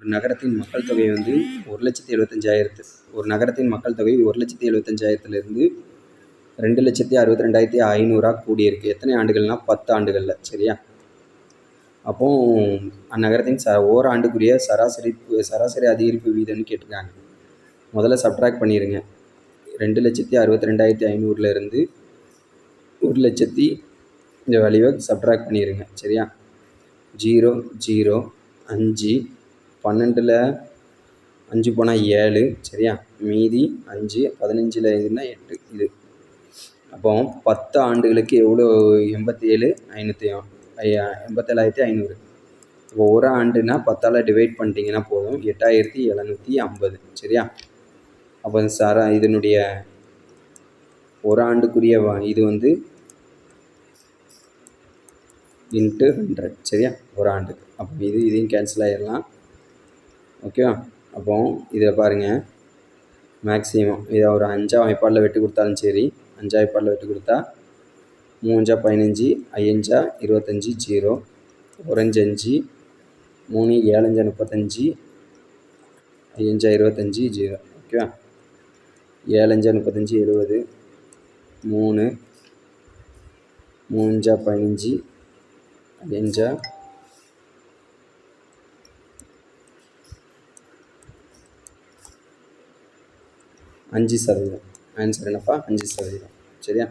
ஒரு நகரத்தின் மக்கள் தொகை வந்து 1,75,000 ஒரு நகரத்தின் மக்கள் தொகை 1,75,000லேருந்து 2,62,500 கூடியிருக்கு. எத்தனை ஆண்டுகள்னா 10 ஆண்டுகளில். சரியா? அப்போ அந்நகரத்தின் ஓராண்டுக்குரிய சராசரி அதிகரிப்பு வீதம்னு கேட்டிருக்காங்க. முதல்ல சப்ட்ராக்ட் பண்ணிடுங்க. 2,62,500லேருந்து 1,00,000 இந்த வேல்யூவை சப்ட்ராக்ட் பண்ணிடுங்க. சரியா? 0 0 5 12ல் 5 போனால் 7. சரியா? மீதி 5 15ல் 5னா 8. இது அப்போ 10 ஆண்டுகளுக்கு எவ்வளோ? 87,500. இப்போ ஒரு ஆண்டுனா 10ஆல் டிவைட் பண்ணிட்டீங்கன்னா போதும், 8,750. சரியா? அப்போ இதனுடைய ஒரு ஆண்டுக்குரிய இது வந்து இன்ட்டு 100. சரியா? ஒரு ஆண்டுக்கு. அப்போ இதையும் கேன்சல் ஆகிடலாம். ஓகேவா? அப்போ இதை பாருங்கள், மேக்ஸிமம் இதை ஒரு 5ஆம் வாய்ப்பாடில் வெட்டி கொடுத்தாலும் சரி, 5ஆம் வாய்ப்பாடில் வெட்டி கொடுத்தா 3 15, 5 25, 0, 1 5, 3 7 35, 5 25, 0. ஓகேவா? 7 35 70, 3 3 15, 5 5%. ஆன்சர் என்னப்பா? 5%. சரியா?